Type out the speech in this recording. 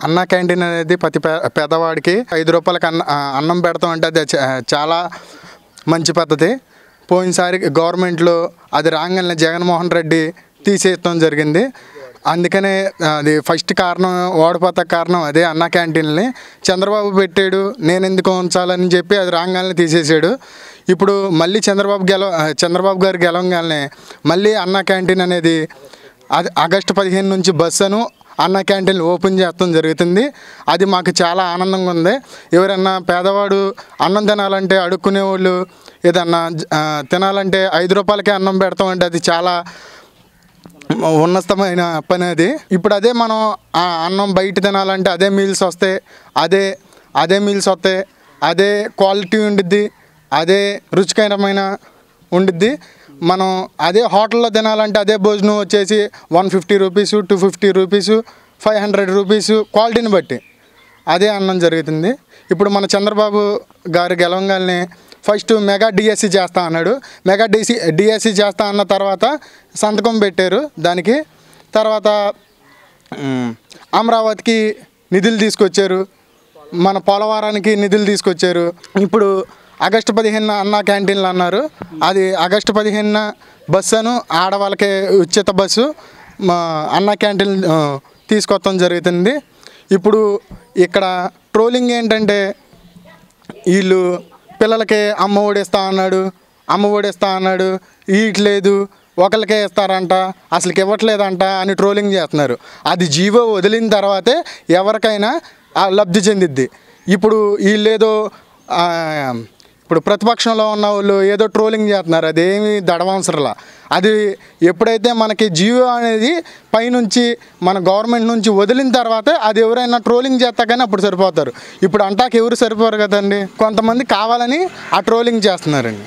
అన్నా క్యాంటీన్ అనేది ప్రతి పేదవాడికి 5 రూపాయలకి అన్నం పెడతాం అంటే అది చాలా మంచి పద్ధతి. పోయినసారి గవర్నమెంట్లో అది రాగానే జగన్మోహన్ రెడ్డి తీసేయడం జరిగింది. అందుకనే అది ఫస్ట్ కారణం ఓడిపోతా కారణం అదే అన్నా క్యాంటీన్ని చంద్రబాబు పెట్టాడు, నేను ఎందుకు ఉంచాలని చెప్పి అది రాగానే తీసేసాడు. ఇప్పుడు మళ్ళీ చంద్రబాబు గారు గెలవగానే మళ్ళీ అన్నా క్యాంటీన్ అనేది అది ఆగస్టు 15 నుంచి బస్సును అన్నా క్యాంటీన్లు ఓపెన్ చేస్తాం జరుగుతుంది. అది మాకు చాలా ఆనందంగా ఉంది. ఎవరన్నా పేదవాడు అన్నం తినాలంటే అడుక్కునే వాళ్ళు ఏదన్నా తినాలంటే 5 రూపాయలకే అన్నం పెడతామంటే అది చాలా ఉన్నతమైన పని అది. ఇప్పుడు అదే మనం అన్నం బయట తినాలంటే అదే మీల్స్ వస్తాయి, అదే మీల్స్ వస్తాయి, అదే క్వాలిటీ ఉండిద్ది, అదే రుచికరమైన ఉండిద్ది. మనం అదే హోటల్లో తినాలంటే అదే భోజనం వచ్చేసి 150 రూపీస్, 250 రూపీస్, 500 రూపీస్ క్వాలిటీని బట్టి అదే అన్నం జరుగుతుంది. ఇప్పుడు మన చంద్రబాబు గారు గెలవగానే ఫస్ట్ మెగా డిఎస్సి చేస్తా అన్నాడు. మెగా డిఎస్సి చేస్తా అన్న తర్వాత సంతకం పెట్టారు దానికి. తర్వాత అమరావతికి నిధులు తీసుకొచ్చారు, మన పోలవరానికి నిధులు తీసుకొచ్చారు. ఇప్పుడు ఆగస్టు 15 అన్నా క్యాంటీన్లు అన్నారు. అది ఆగస్టు 15 బస్సును ఆడవాళ్ళకి ఉచిత బస్సు అన్నా క్యాంటీన్ తీసుకొస్తాం జరుగుతుంది. ఇప్పుడు ఇక్కడ ట్రోలింగ్ ఏంటంటే వీళ్ళు పిల్లలకి అమ్మ ఒడిస్తా అన్నాడు, ఇవ్వట్లేదు, ఒకరికే ఇస్తారంట, అసలుకి ఇవ్వట్లేదంట అని ట్రోలింగ్ చేస్తున్నారు. అది జీవో వదిలిన తర్వాతే ఎవరికైనా లబ్ధి చెందిద్ది. ఇప్పుడు వీళ్ళేదో ఇప్పుడు ప్రతిపక్షంలో ఉన్న వాళ్ళు ఏదో ట్రోలింగ్ చేస్తున్నారు, అదేమి దడవంసరలా. అది ఎప్పుడైతే మనకి జీవో అనేది పైనుంచి మన గవర్నమెంట్ నుంచి వదిలిన తర్వాతే అది ఎవరైనా ట్రోలింగ్ చేస్తా కానీ అప్పుడు సరిపోతారు. ఇప్పుడు అంటాకి ఎవరు సరిపోరు కదండి, కొంతమంది కావాలని ఆ ట్రోలింగ్ చేస్తున్నారండి.